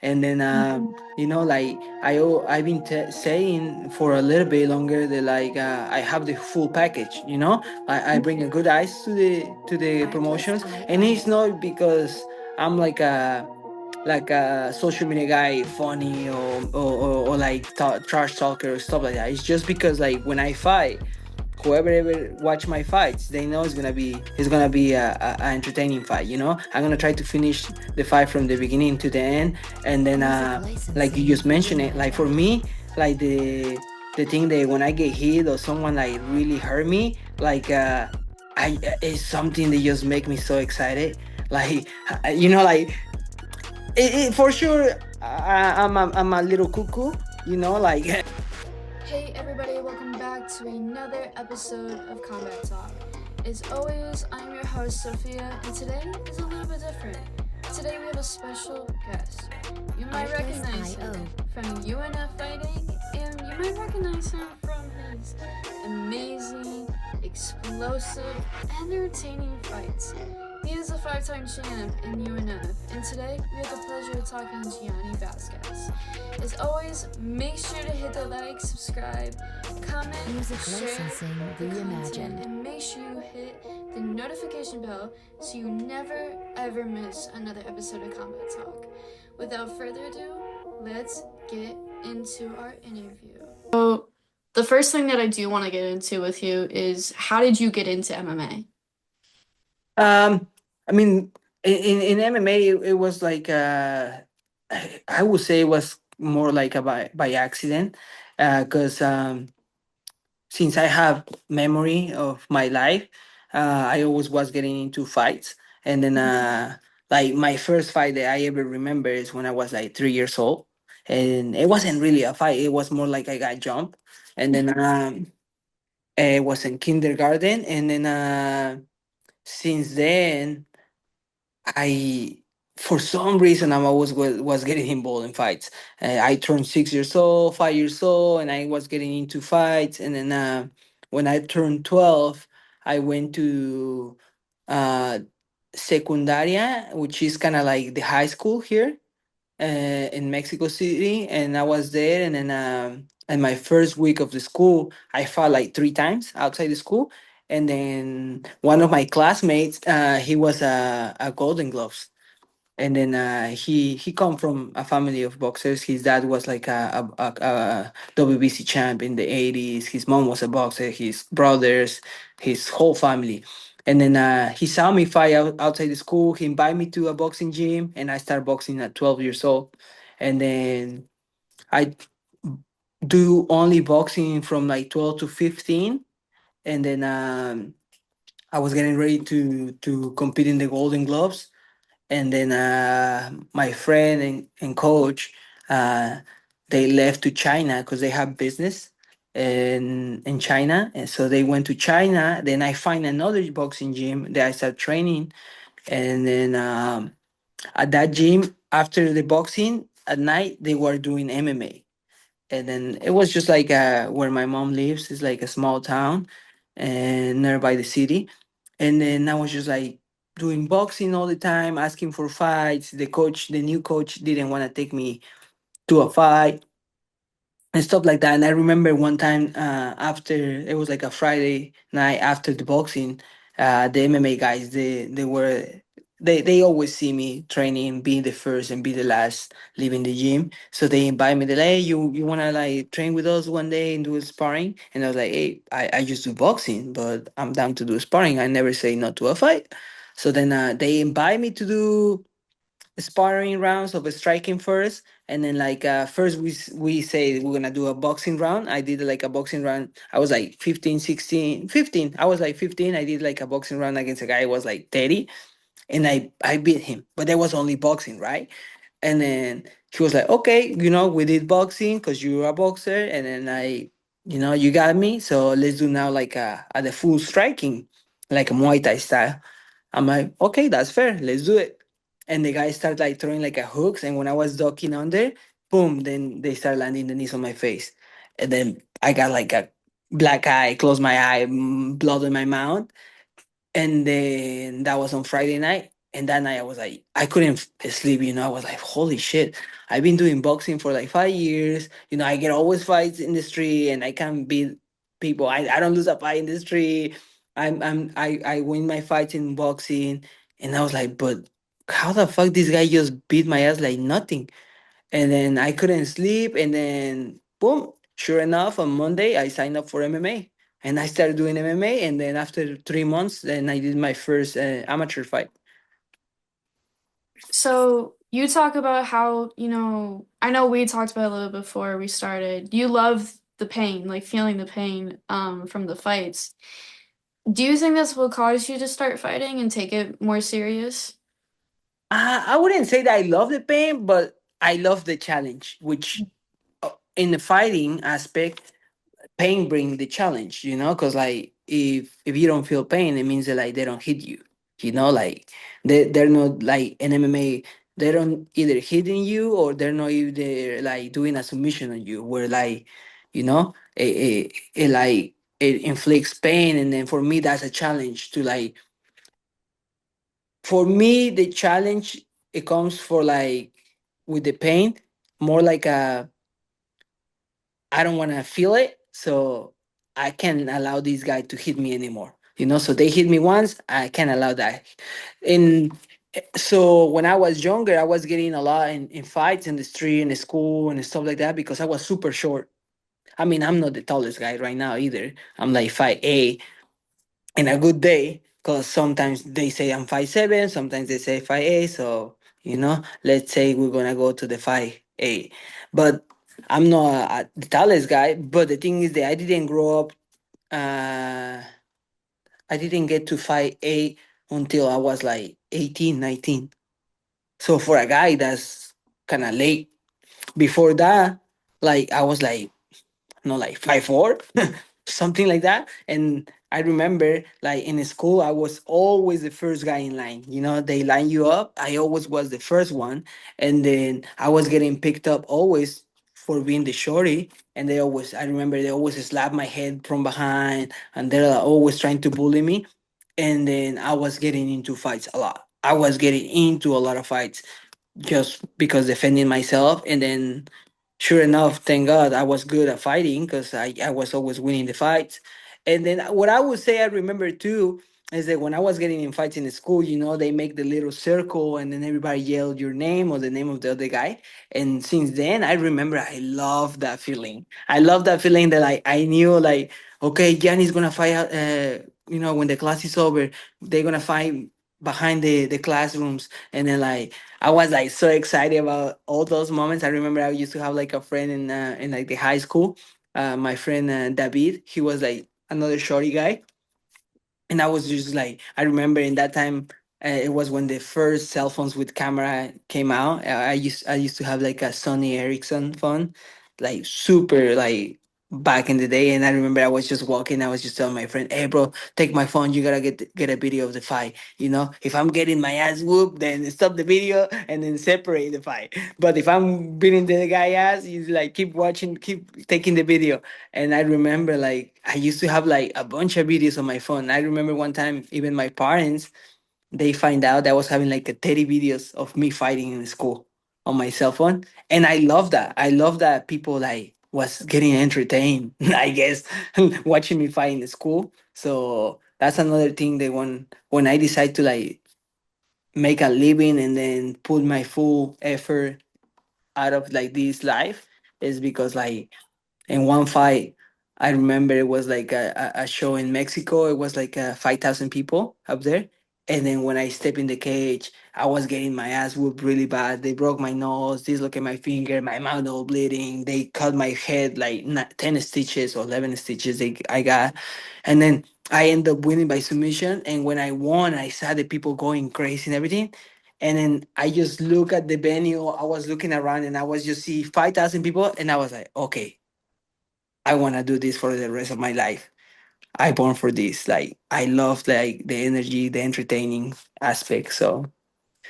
And then like I've been saying for a little bit longer that like I have the full package. I bring a good eyes to the promotions, and it's not because I'm like a social media guy, funny or like trash talker or stuff like that. It's just because like when I fight, whoever ever watch my fights, they know it's gonna be a entertaining fight. I'm gonna try to finish the fight from the beginning to the end, and then like you just mentioned it, like for me, like the thing that when I get hit or someone like really hurt me, like I it's something that just make me so excited. Like like for sure, I'm a little cuckoo, like. Hey everybody, welcome back to another episode of Combat Talk. As always, I'm your host Sophia, and today is a little bit different. Today we have a special guest. You might recognize him from UNF Fighting, and you might recognize him from his amazing, explosive, entertaining fights. He is a 5-time champ in UNF, and today we have the pleasure of talking to Gianni Vazquez. As always, make sure to hit the like, subscribe, comment, share the content, and make sure you hit the notification bell so you never ever miss another episode of Combat Talk. Without further ado, let's get into our interview. So, the first thing that I do want to get into with you is how did you get into MMA? I mean, in MMA, it was like I would say it was more like a by accident, because since I have memory of my life, I always was getting into fights, and then like my first fight that I ever remember is when I was like 3 years old, and it wasn't really a fight; it was more like I got jumped, and then it was in kindergarten, and then since then I, for some reason, I'm always was getting involved in fights. I turned 6 years old, 5 years old, and I was getting into fights. And then when I turned 12, I went to uh, secundaria, which is kind of like the high school here in Mexico City, and I was there. And then in my first week of the school, I fought like 3 times outside the school. And then one of my classmates, he was a Golden Gloves, and then he come from a family of boxers. His dad was like a WBC champ in the 80s. His mom was a boxer. His brothers, his whole family. And then he saw me fight outside the school. He invited me to a boxing gym, and I started boxing at 12 years old. And then I do only boxing from like 12 to 15. And then I was getting ready to compete in the Golden Gloves. And then my friend and coach, uh, they left to China because they have business in China, and so they went to China. Then I find another boxing gym that I start training, and then at that gym, after the boxing at night, they were doing MMA. And then it was just like where my mom lives. It's like a small town and nearby the city. And then I was just like doing boxing all the time, asking for fights. The new coach, didn't want to take me to a fight and stuff like that. And I remember one time after it was like a Friday night after the boxing, the MMA guys they always see me training, being the first and be the last leaving the gym. So they invite me. They're like, hey, you wanna like train with us one day and do a sparring? And I was like, hey, I just do boxing, but I'm down to do sparring. I never say no to a fight. So then they invite me to do sparring rounds of striking first, and then like first we say we're gonna do a boxing round. I did like a boxing round. I was like 15, 16, 15. I was like 15. I did like a boxing round against a guy who was like 30, and I beat him, but that was only boxing, right? And then he was like, okay, we did boxing because you're a boxer, and then you got me, so let's do now like a the full striking, like a Muay Thai style. I'm like, okay, that's fair. Let's do it. And the guy started like throwing like a hooks, and when I was ducking under, boom, then they start landing the knees on my face, and then I got like a black eye, closed my eye, blood in my mouth, and then that was on Friday night. And that night I was like, I couldn't sleep. I was like, holy shit, I've been doing boxing for like 5 years. You know, I get always fights in the street, and I can beat people. I don't lose a fight in the street. I win my fights in boxing, and I was like, but how the fuck this guy just beat my ass like nothing? And then I couldn't sleep, and then boom, sure enough, on Monday I signed up for MMA, and I started doing MMA, and then after 3 months, then I did my first amateur fight. So you talk about how, I know we talked about it a little before we started. You love the pain, like feeling the pain from the fights. Do you think this will cause you to start fighting and take it more serious? I wouldn't say that I love the pain, but I love the challenge, which in the fighting aspect, pain brings the challenge, you know, because like if you don't feel pain, it means that like they don't hit you, you know, like they're not like in MMA, they don't either hitting you or they're not either like doing a submission on you, where like, you know, it like it inflicts pain, and then for me that's a challenge to like, for me the challenge, it comes for like with the pain, more like a, I don't want to feel it, so I can't allow this guy to hit me anymore. You know, so they hit me once, I can't allow that. And so when I was younger, I was getting a lot in fights in the street, in the school, and stuff like that because I was super short. I mean, I'm not the tallest guy right now either. I'm like 5'8" in a good day, because sometimes they say I'm 5'7", sometimes they say 5'8". So you know, let's say we're gonna go to the 5'8", but I'm not the tallest guy. But the thing is that I didn't grow up. Uh, I didn't get to 5'8" until I was like 18, 19. So for a guy, that's kind of late. Before that, like I was like, no, like 5'4", something like that. And I remember like in school, I was always the first guy in line. You know, they line you up. I always was the first one. And then I was getting picked up always for being the shorty. And they always, I remember they always slap my head from behind, and they're like, always trying to bully me. And then I was getting into fights a lot. I was getting into a lot of fights just because defending myself. And then sure enough, thank God I was good at fighting because I was always winning the fights. And then what I would say I remember too is that when I was getting in fights in the school, you know, they make the little circle and then everybody yelled your name or the name of the other guy. And since then, I remember I love that feeling. I love that feeling that like I knew like, okay, Gianni's gonna fight out, you know, when the class is over, they're gonna fight behind the classrooms. And then like I was like so excited about all those moments. I remember I used to have like a friend in like the high school. My friend David, he was like another shorty guy, and I was just like, I remember in that time, it was when the first cell phones with camera came out. I used to have like a Sony Ericsson phone, like super like back in the day. And I remember I was just walking, I was just telling my friend, "Hey, bro, take my phone. You gotta get a video of the fight. You know, if I'm getting my ass whooped, then stop the video and then separate the fight. But if I'm beating the guy ass, you like keep watching, keep taking the video." And I remember like I used to have like a bunch of videos on my phone. I remember one time even my parents, they find out that I was having like a 30 videos of me fighting in school on my cell phone. And I love that. I love that people like was getting entertained, I guess, watching me fight in the school. So that's another thing that when I decide to like make a living and then put my full effort out of like this life, is because like in one fight, I remember it was like a show in Mexico. It was like 5,000 people up there. And then when I stepped in the cage, I was getting my ass whooped really bad. They broke my nose, dislocated my finger, my mouth all bleeding. They cut my head like 10 stitches or 11 stitches I got. And then I ended up winning by submission. And when I won, I saw the people going crazy and everything. And then I just look at the venue. I was looking around and I was just see 5,000 people. And I was like, okay, I want to do this for the rest of my life. I born for this. Like I love like the energy, the entertaining aspect. So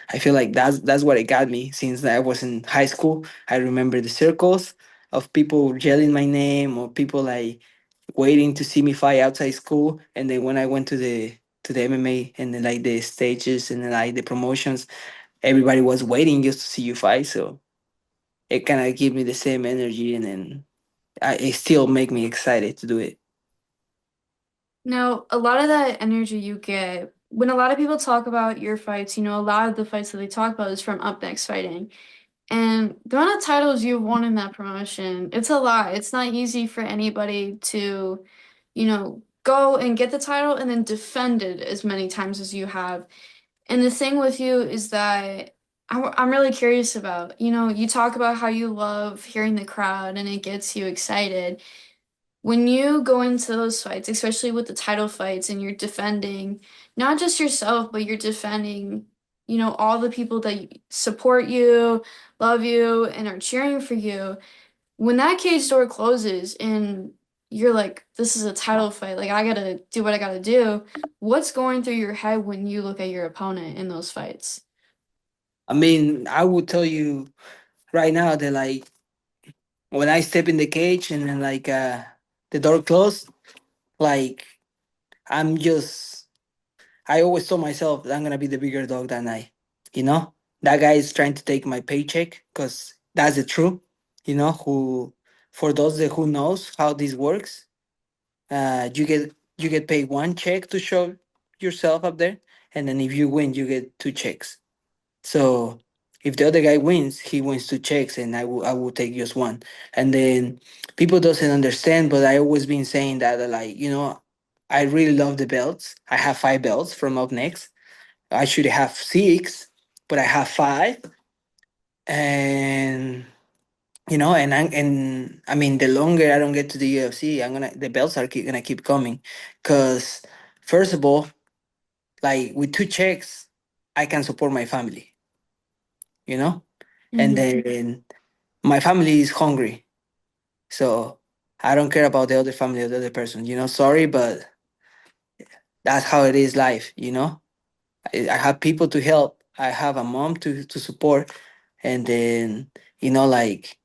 I feel like that's what it got me since I was in high school. I remember the circles of people yelling my name or people like waiting to see me fight outside school. And then when I went to the MMA and then like the stages and then like the promotions, everybody was waiting just to see you fight. So it kind of give me the same energy, and then it still make me excited to do it. Now, a lot of that energy you get when a lot of people talk about your fights, a lot of the fights that they talk about is from Up Next Fighting. And the amount of titles you've won in that promotion, it's a lot. It's not easy for anybody to, go and get the title and then defend it as many times as you have. And the thing with you is that I'm really curious about, you talk about how you love hearing the crowd and it gets you excited. When you go into those fights, especially with the title fights, and you're defending not just yourself, but you're defending, all the people that support you, love you, and are cheering for you. When that cage door closes and you're like, this is a title fight, like I gotta do what I gotta do, what's going through your head when you look at your opponent in those fights? I mean, I would tell you right now that like when I step in the cage and then like the door closed, like I'm just I always told myself that I'm gonna be the bigger dog that night. You know, that guy is trying to take my paycheck because that's the truth. Who for those that who knows how this works, you get paid one check to show yourself up there, and then if you win, you get two checks. So if the other guy wins, he wins two checks, and I will take just one. And then people doesn't understand, but I always been saying that like I really love the belts. I have five belts from Up Next. I should have six, but I have five, and I mean the longer I don't get to the UFC, the belts are gonna keep coming, cause first of all, like with two checks, I can support my family, you know, and Mm-hmm. then my family is hungry, so I don't care about the other family of the other person. Sorry, but that's how it is life. I have people to help. I have a mom to support, and then like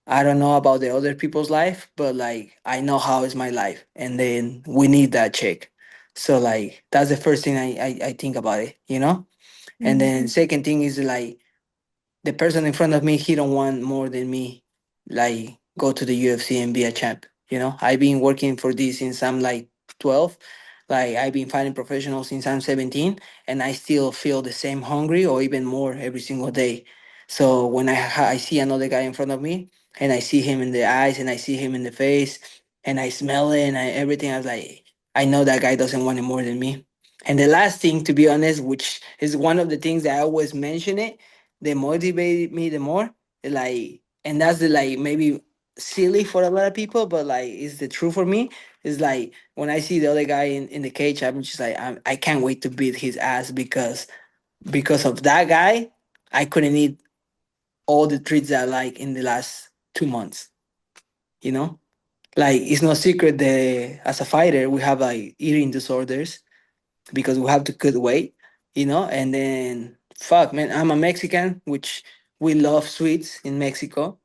I don't know about the other people's life, but like I know how is my life, and then we need that check. So like that's the first thing I think about it. And Mm-hmm. then second thing is like the person in front of me, he don't want more than me, like go to the UFC and be a champ. I've been working for this since I'm like 12. Like I've been fighting professional since I'm 17, and I still feel the same hungry or even more every single day. So when I see another guy in front of me, and I see him in the eyes, and I see him in the face, and I smell it, and everything, I was like, I know that guy doesn't want it more than me. And the last thing, to be honest, which is one of the things that I always mention it, they motivate me the more. Like, and that's the like maybe silly for a lot of people, but like it's the truth for me. Is like when I see the other guy in the cage, I'm just like I can't wait to beat his ass, because of that guy, I couldn't eat all the treats that I like in the last 2 months. You know, like it's no secret that as a fighter we have like eating disorders because we have to cut weight. And then fuck man, I'm a Mexican, which we love sweets in Mexico.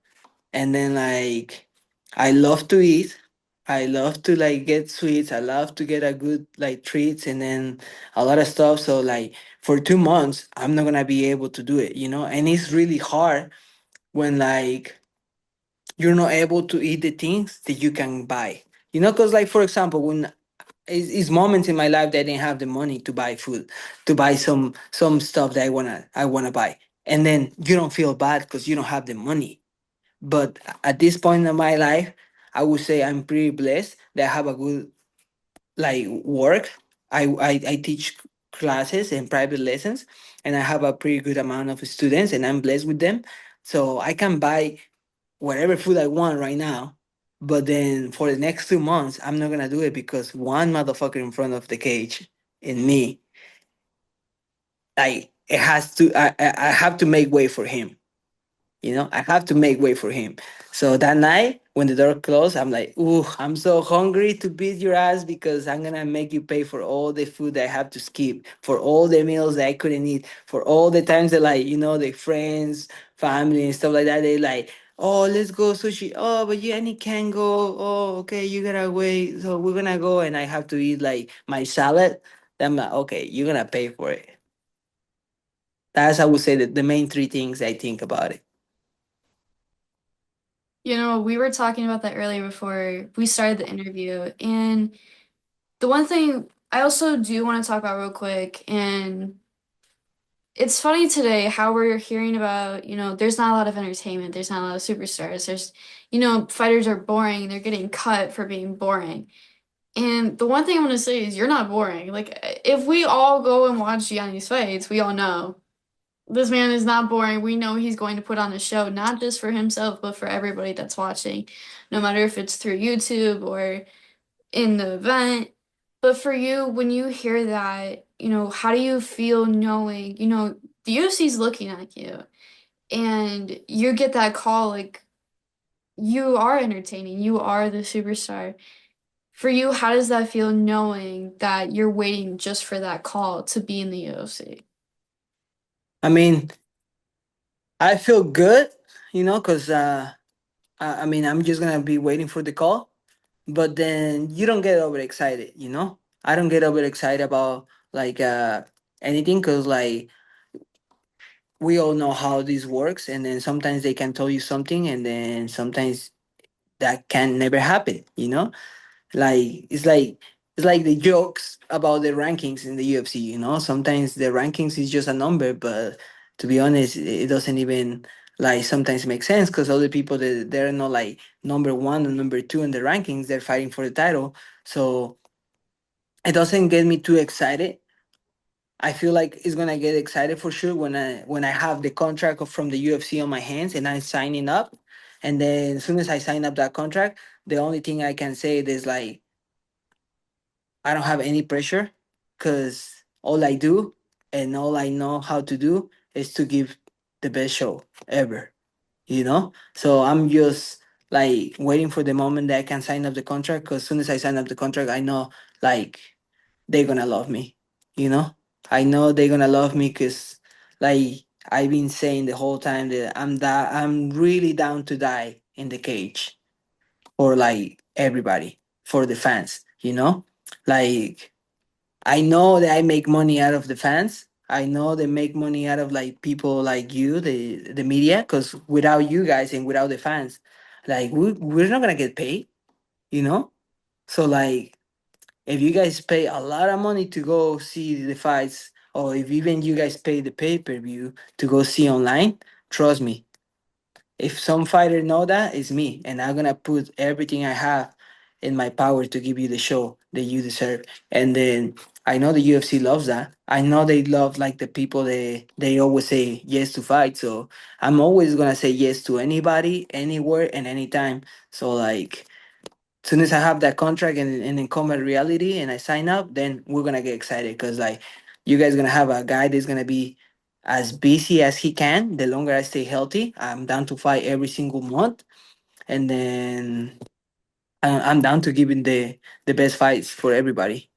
And then like I love to eat. I love to like get sweets. I love to get a good like treats and then a lot of stuff. So like for 2 months, I'm not gonna be able to do it. And it's really hard when like you're not able to eat the things that you can buy. Because like for example, when it's moments in my life that I didn't have the money to buy food, to buy some stuff that I wanna buy, and then you don't feel bad because you don't have the money. But at this point in my life, I would say I'm pretty blessed that I have a good like work. I teach classes and private lessons, and I have a pretty good amount of students, and I'm blessed with them. So I can buy whatever food I want right now. But then for the next 2 months, I'm not gonna do it because one motherfucker in front of the cage and me, like it has to. I have to make way for him. I have to make way for him. So that night, when the door closed, I'm like, ooh, I'm so hungry to beat your ass because I'm gonna make you pay for all the food that I have to skip, for all the meals that I couldn't eat, for all the times that like, the friends, family and stuff like that, they like, oh, let's go sushi. Oh, but you and can't go. Oh, okay, you gotta wait. So we're gonna go and I have to eat like my salad. Then I'm like, okay, you're gonna pay for it. That's I would say that the main three things I think about it. We were talking about that earlier before we started the interview. And the one thing I also do want to talk about real quick, and it's funny today how we're hearing about, there's not a lot of entertainment, there's not a lot of superstars. Fighters are boring, they're getting cut for being boring. And the one thing I want to say is you're not boring. Like, if we all go and watch Gianni's fights, we all know this man is not boring. We know he's going to put on a show, not just for himself, but for everybody that's watching, no matter if it's through YouTube or in the event. But for you, when you hear that, how do you feel knowing, the UFC's looking at you and you get that call, like you are entertaining, you are the superstar. For you, how does that feel knowing that you're waiting just for that call to be in the UFC? I mean, I feel good, because I mean, I'm just gonna be waiting for the call. But then you don't get overexcited, I don't get overexcited about like anything, because like we all know how this works, and then sometimes they can tell you something, and then sometimes that can never happen, like it's like the jokes about the rankings in the UFC. Sometimes the rankings is just a number, but to be honest, it doesn't even like sometimes make sense, because other people that they're not like number one or number two in the rankings, they're fighting for the title. So it doesn't get me too excited. I feel like it's gonna get excited for sure when I have the contract from the UFC on my hands and I'm signing up. And then as soon as I sign up that contract, the only thing I can say is like I don't have any pressure, because all I do and all I know how to do is to give the best show ever. So I'm just like waiting for the moment that I can sign up the contract, because as soon as I sign up the contract, I know like they're gonna love me. You know, I know they're gonna love me, because like I've been saying the whole time that I'm really down to die in the cage for like everybody, for the fans. Like I know that I make money out of the fans. I know they make money out of like people like you, the media, because without you guys and without the fans, like we're not gonna get paid. You know, so like if you guys pay a lot of money to go see the fights, or if even you guys pay the pay-per-view to go see online, trust me, if some fighter know that, it's me, and I'm gonna put everything I have in my power to give you the show that you deserve. And then I know the UFC loves that. I know they love like the people they always say yes to fight. So I'm always gonna say yes to anybody, anywhere, and anytime. So like soon as I have that contract and in combat reality and I sign up, then we're gonna get excited, because like you guys gonna have a guy that's gonna be as busy as he can. The longer I stay healthy, I'm down to fight every single month, and then I'm down to giving the best fights for everybody.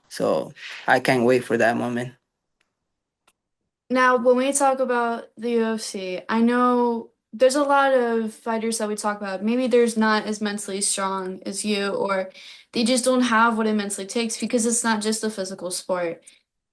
So I can't wait for that moment. Now, when we talk about the UFC, I know there's a lot of fighters that we talk about. Maybe there's not as mentally strong as you, or they just don't have what it mentally takes because it's not just a physical sport.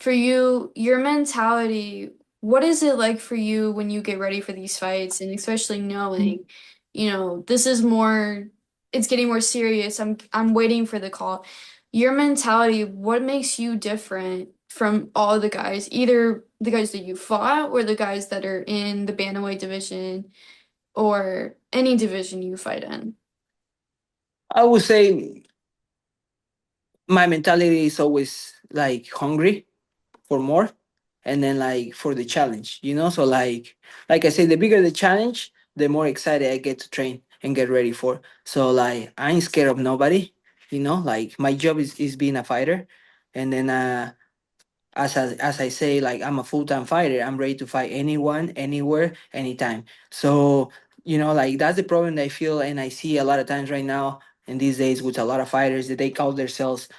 For you, your mentality, what is it like for you when you get ready for these fights, and especially knowing, this is more, it's getting more serious. I'm waiting for the call. Your mentality, what makes you different from all the guys, either the guys that you fought or the guys that are in the bantamweight division or any division you fight in? I would say my mentality is always like hungry for more, and then like for the challenge, so like I say, the bigger the challenge, the more excited I get to train and get ready for. So like I ain't scared of nobody. Like my job is being a fighter. And then as I say, like I'm a full-time fighter. I'm ready to fight anyone, anywhere, anytime. So like that's the problem that I feel and I see a lot of times right now in these days with a lot of fighters, that they call themselves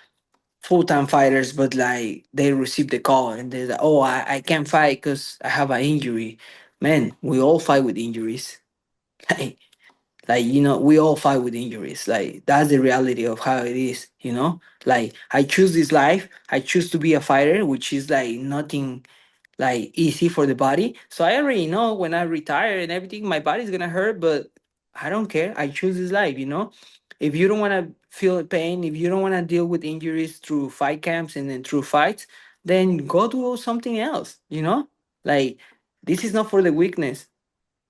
full-time fighters, but like they receive the call and they're like, oh, I can't fight because I have an injury. Man, we all fight with injuries. like we all fight with injuries. Like that's the reality of how it is. Like I choose this life, I choose to be a fighter, which is like nothing like easy for the body. So I already know when I retire and everything, my body's gonna hurt, but I don't care. I choose this life, you know? If you don't want to feel pain, if you don't want to deal with injuries through fight camps and then through fights, then go do something else, you know? Like, this is not for the weakness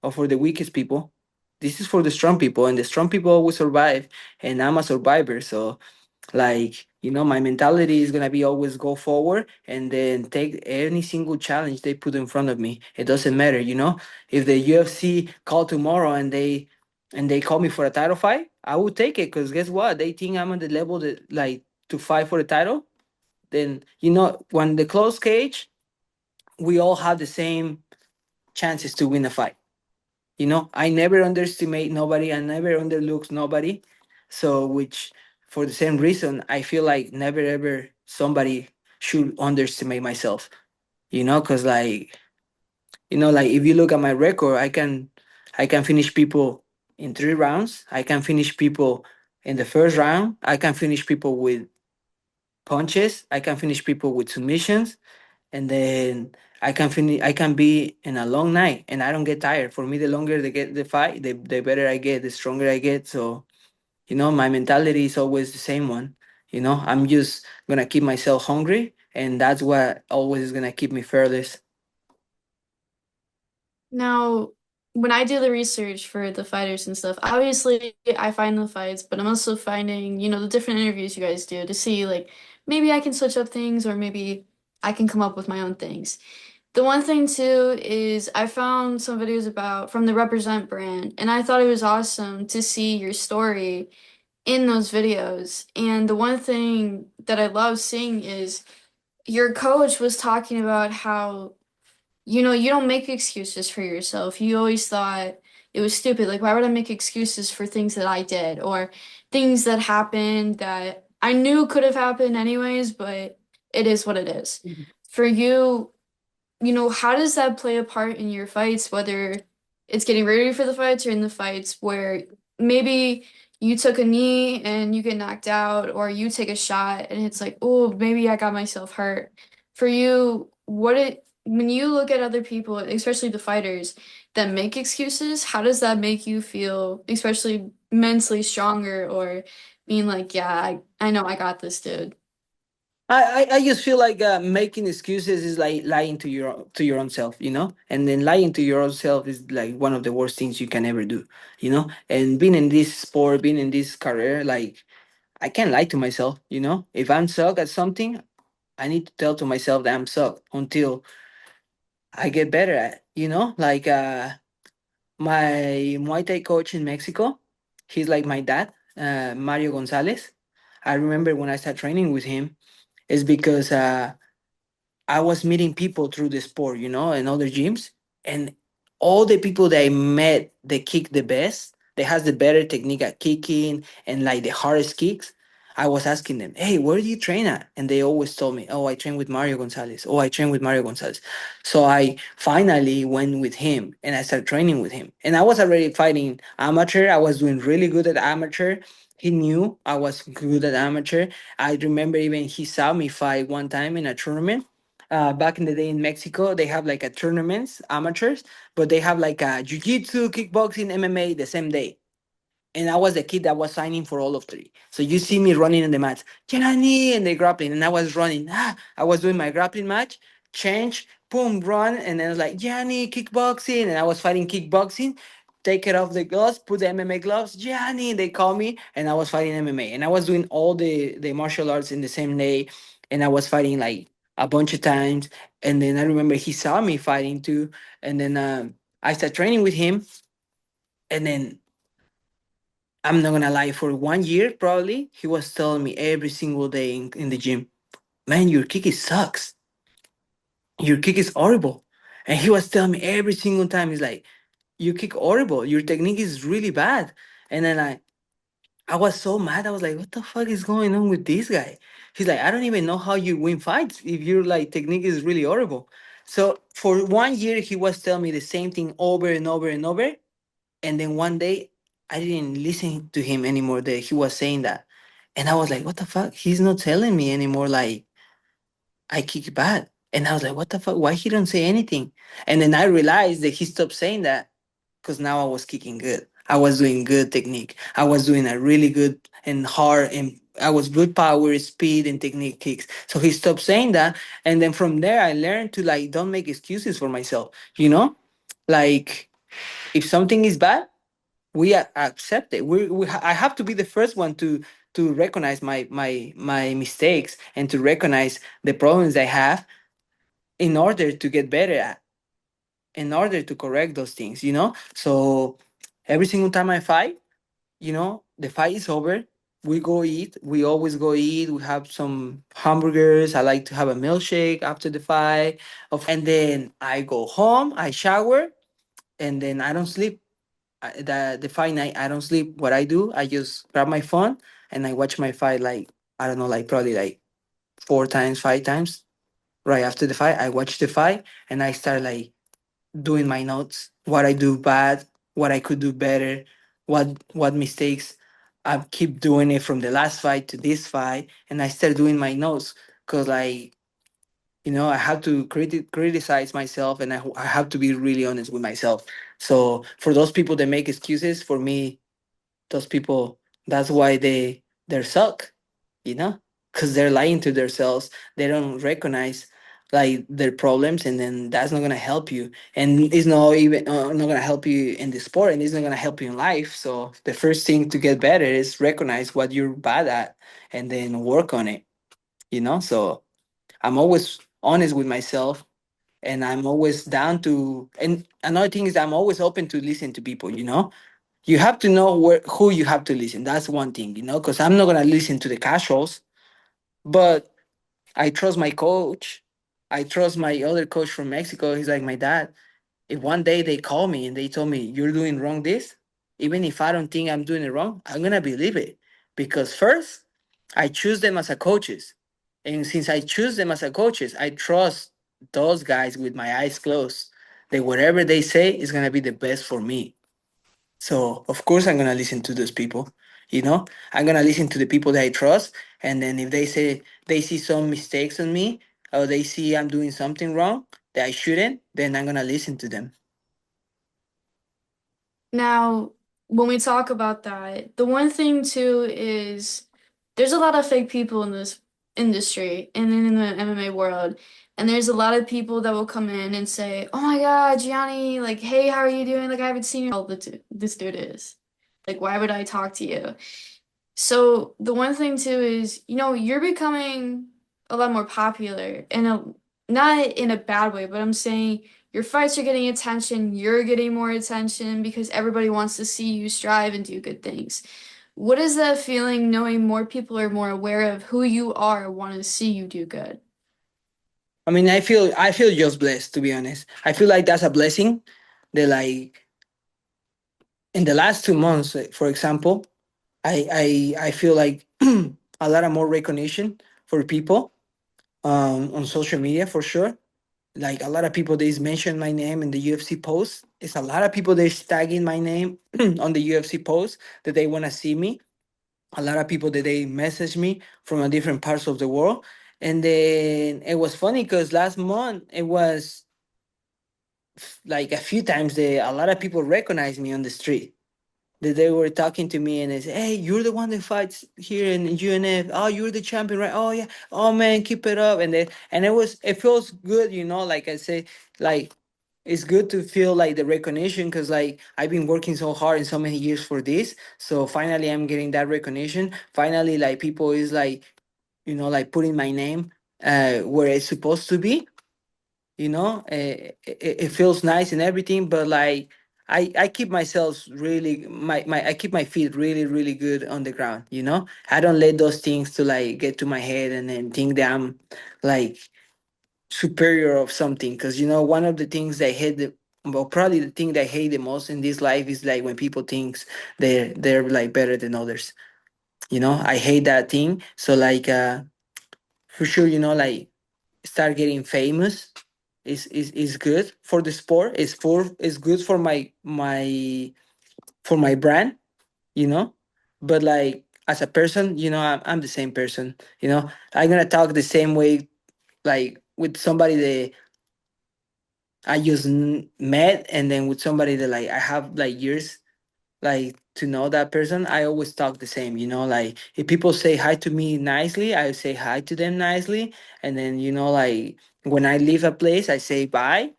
or for the weakest people. This is for the strong people, and the strong people always survive. And I'm a survivor. So, like, you know, my mentality is gonna be always go forward and then take any single challenge they put in front of me. It doesn't matter, you know. If the UFC call tomorrow and they call me for a title fight, I will take it because guess what? They think I'm on the level that like to fight for the title. Then you know when the close cage, we all have the same chances to win a fight. You know, I never underestimate nobody. I never underlook nobody. So, which for the same reason, I feel like never ever somebody should underestimate myself. You know, because like you know, like if you look at my record, I can finish people in 3 rounds. I can finish people in the first round. I can finish people with punches. I can finish people with submissions, and then I can finish. I can be in a long night, and I don't get tired. For me, the longer they get the fight, the better I get, the stronger I get. So you know, my mentality is always the same one. You know, I'm just gonna keep myself hungry, and that's what always is gonna keep me fearless. Now, when I do the research for the fighters and stuff, obviously I find the fights, but I'm also finding, the different interviews you guys do to see like maybe I can switch up things or maybe I can come up with my own things. The one thing too is I found some videos about from the Represent brand, and I thought it was awesome to see your story in those videos. And the one thing that I love seeing is your coach was talking about how you don't make excuses for yourself. You always thought it was stupid. Like, why would I make excuses for things that I did or things that happened that I knew could have happened anyways, but it is what it is. For you, how does that play a part in your fights, whether it's getting ready for the fights or in the fights where maybe you took a knee and you get knocked out, or you take a shot and it's like, oh, maybe I got myself hurt. For you, when you look at other people, especially the fighters that make excuses, how does that make you feel, especially mentally stronger or being like, yeah, I know I got this, dude. I just feel like making excuses is like lying to your own self, you know, and then lying to your own self is like one of the worst things you can ever do, you know. And being in this sport, being in this career, like I can't lie to myself, you know. If I'm suck at something, I need to tell to myself that I'm suck until I get better at, you know. Like my Muay Thai coach in Mexico, he's like my dad, Mario Gonzalez. I remember when I started training with him, is because I was meeting people through the sport, you know, and other gyms, and all the people that I met, they kick the best. They has the better technique at kicking and like the hardest kicks. I was asking them, "Hey, where do you train at?" And they always told me, "Oh, I train with Mario Gonzalez. Oh, I train with Mario Gonzalez." So I finally went with him and I started training with him. And I was already fighting amateur. I was doing really good at amateur. He knew I was good at amateur. I remember even he saw me fight one time in a tournament back in the day in Mexico, they have like a tournaments, amateurs, but they have like a jiu-jitsu, kickboxing, MMA the same day. And I was the kid that was signing for all of three. So you see me running in the mats, Gianni, and they grappling, and I was running. I was doing my grappling match, change, boom, run, and then I was like Gianni, kickboxing, and I was fighting kickboxing. Take it off the gloves, put the MMA gloves, Gianni. They call me, and I was fighting MMA, and I was doing all the martial arts in the same day, and I was fighting like a bunch of times. And then I remember he saw me fighting too, and then I started training with him, and then I'm not gonna lie, for 1 year probably, he was telling me every single day in the gym, man, your kick is sucks. Your kick is horrible. And he was telling me every single time, he's like, you kick horrible. Your technique is really bad. And then I was so mad. I was like, what the fuck is going on with this guy? He's like, I don't even know how you win fights if your like technique is really horrible. So for 1 year, he was telling me the same thing over and over and over. And then one day, I didn't listen to him anymore. That he was saying that, and I was like, "What the fuck? He's not telling me anymore. Like I kick bad." And I was like, "What the fuck? Why he don't say anything?" And then I realized that he stopped saying that because now I was kicking good. I was doing good technique. I was doing a really good and hard, and I was good power, speed, and technique kicks. So he stopped saying that, and then from there I learned to like don't make excuses for myself. Like if something is bad, we accept it. I have to be the first one to recognize my mistakes and to recognize the problems I have in order to get better at, in order to correct those things. So every single time I fight, the fight is over. We go eat. We always go eat. We have some hamburgers. I like to have a milkshake after the fight. And then I go home, I shower, and then I don't sleep. The fight night, I don't sleep. What I do, I just grab my phone and I watch my fight, like, I don't know, like probably like 4 times, 5 times. Right after the fight, I watch the fight and I start like doing my notes, what I do bad, what I could do better, what mistakes. I keep doing it from the last fight to this fight, and I start doing my notes because like I have to criticize myself, and I have to be really honest with myself. So for those people that make excuses, for me, those people, that's why they're suck, you know because they're lying to themselves. They don't recognize like their problems, and then that's not gonna help you, and it's not gonna help you in the sport, and it's not gonna help you in life. So the first thing to get better is recognize what you're bad at and then work on it. So I'm always honest with myself, and I'm always down to. And another thing is, I'm always open to listen to people. You have to know who you have to listen. That's one thing, because I'm not gonna listen to the casuals, but I trust my coach. I trust my other coach from Mexico. He's like my dad. If one day they call me and they told me you're doing wrong this, even if I don't think I'm doing it wrong, I'm gonna believe it. Because first, I choose them as a coaches. And since I choose them as a coaches, I trust those guys with my eyes closed. That whatever they say is gonna be the best for me. So of course I'm gonna listen to those people. I'm gonna listen to the people that I trust, and then if they say they see some mistakes on me, or they see I'm doing something wrong that I shouldn't, then I'm gonna listen to them. Now, when we talk about that, the one thing too is there's a lot of fake people in this industry and in the MMA world. And there's a lot of people that will come in and say, "Oh my God, Gianni, like, hey, how are you doing? Like, I haven't seen you." How this dude is. Like, why would I talk to you? So the one thing too is, you're becoming a lot more popular and not in a bad way, but I'm saying your fights are getting attention, you're getting more attention because everybody wants to see you strive and do good things. What is that feeling knowing more people are more aware of who you are, want to see you do good? I mean, I feel just blessed, to be honest. I feel like that's a blessing. That like in the last 2 months, for example, I feel like a lot of more recognition for people on social media for sure. Like a lot of people they mention my name in the UFC post. It's a lot of people they tagging my name on the UFC post that they want to see me. A lot of people that they message me from a different parts of the world. And then it was funny because last month it was like a few times a lot of people recognized me on the street, that they were talking to me and they say, "Hey, you're the one that fights here in UNF. Oh, you're the champion, right? Oh yeah. Oh man, keep it up." And it feels good. Like I say, like it's good to feel like the recognition because like I've been working so hard in so many years for this. So finally, I'm getting that recognition. Finally, like people is like like putting my name where it's supposed to be. It feels nice and everything, but like I keep myself really I keep my feet really really good on the ground. I don't let those things to like get to my head and then think that I'm like superior of something, because one of the things that I hate well, probably the thing that I hate the most in this life is like when people thinks they're like better than others. I hate that thing. So like for sure, like start getting famous is good for the sport. Is good for my brand, you know. But like as a person, I'm the same person. I'm gonna talk the same way like with somebody that I just met, and then with somebody that like I have like years. like to know that person, I always talk the same, like if people say hi to me nicely, I say hi to them nicely. And then, like when I leave a place, I say bye.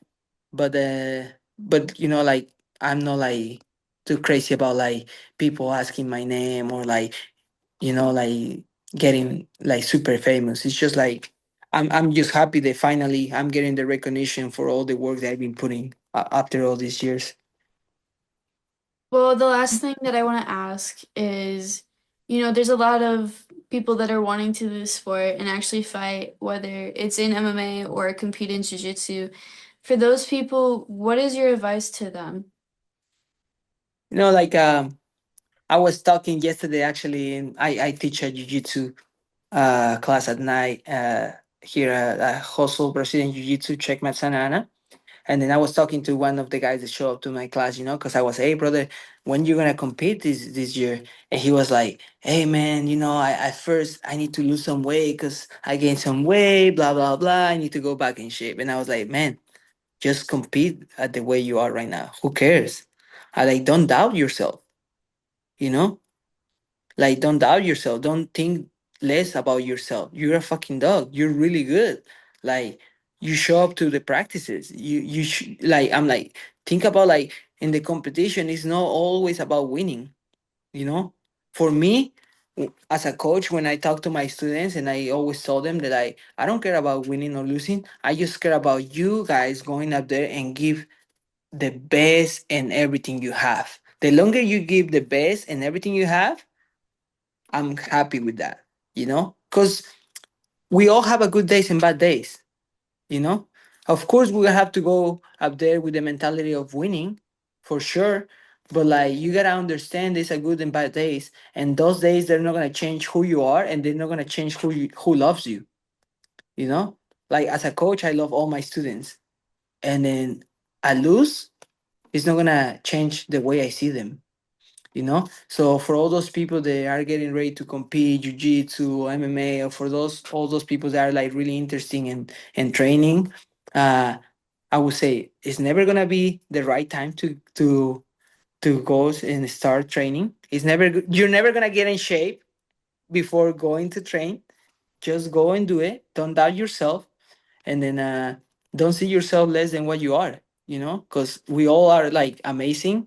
But like I'm not like too crazy about like people asking my name or like, like getting like super famous. It's just like I'm just happy that finally I'm getting the recognition for all the work that I've been putting after all these years. Well, the last thing that I want to ask is, there's a lot of people that are wanting to do this sport and actually fight, whether it's in MMA or compete in jiu-jitsu. For those people, what is your advice to them? Like I was talking yesterday actually, and I teach a jiu-jitsu class at night here at Hostel Brazilian Jiu-Jitsu Checkmat Santa Ana. And then I was talking to one of the guys that show up to my class, because I was, hey brother, when you gonna compete this year? And he was like, hey man, I first I need to lose some weight because I gained some weight, blah blah blah. I need to go back in shape. And I was like, man, just compete at the way you are right now. Who cares? I like don't doubt yourself, you know? Like don't doubt yourself. Don't think less about yourself. You're a fucking dog. You're really good. Like you show up to the practices. Like I'm like think about like in the competition it's not always about winning, you know? For me, as a coach when I talk to my students and I always tell them that I don't care about winning or losing. I just care about you guys going up there and give the best and everything you have. The longer you give the best and everything you have, I'm happy with that, because we all have a good days and bad days, you know. Of course, we have to go up there with the mentality of winning, for sure. But like, you gotta understand, there's a good and bad days, and those days they're not gonna change who you are, and they're not gonna change who loves you. You know, like as a coach, I love all my students, and then I lose, it's not gonna change the way I see them. So for all those people that are getting ready to compete jiu-jitsu, MMA, or for those all those people that are like really interesting in training, uh I would say it's never gonna be the right time to go and start training. You're never gonna get in shape before going to train. Just go and do it. Don't doubt yourself, and then don't see yourself less than what you are, because we all are like amazing.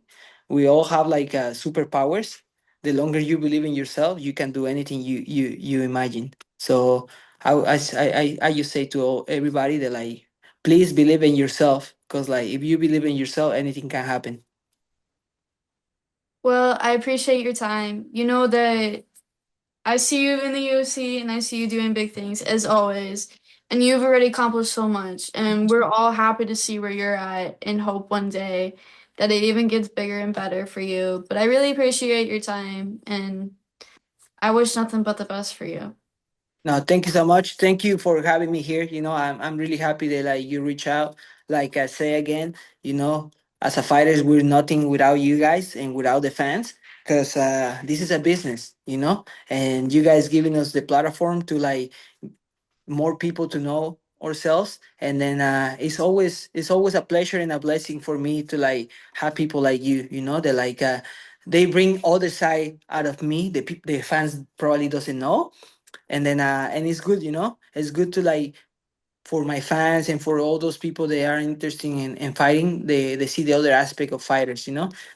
We all have like superpowers. The longer you believe in yourself, you can do anything you imagine. So I just say to everybody that like, please believe in yourself, because like if you believe in yourself, anything can happen. Well, I appreciate your time. You know that I see you in the UFC and I see you doing big things as always. And you've already accomplished so much. And we're all happy to see where you're at and hope one day that it even gets bigger and better for you. But I really appreciate your time and I wish nothing but the best for you. No, thank you so much. Thank you for having me here. I'm really happy that like you reach out. Like I say again, as a fighters, we're nothing without you guys and without the fans. Because this is a business, and you guys giving us the platform to like more people to know ourselves. And then it's always a pleasure and a blessing for me to like have people like you, that like they bring other side out of me. The fans probably doesn't know. And then and it's good, it's good to like for my fans and for all those people that are interested in fighting, they see the other aspect of fighters.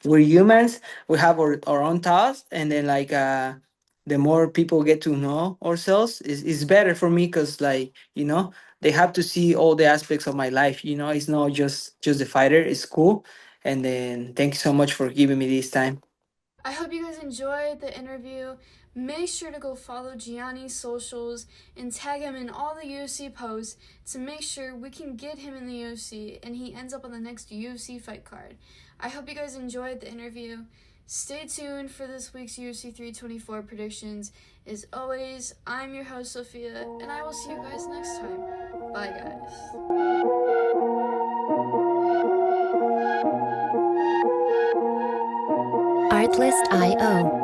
We're humans, we have our own thoughts. And then like the more people get to know ourselves is better for me, because like they have to see all the aspects of my life. It's not just the fighter. It's cool. And then thank you so much for giving me this time. I hope you guys enjoyed the interview. Make sure to go follow Gianni's socials and tag him in all the UFC posts to make sure we can get him in the UFC and he ends up on the next UFC fight card. I hope you guys enjoyed the interview. Stay tuned for this week's UFC 324 predictions. As always, I'm your host, Sophia, and I will see you guys next time. Bye, guys. Artlist.io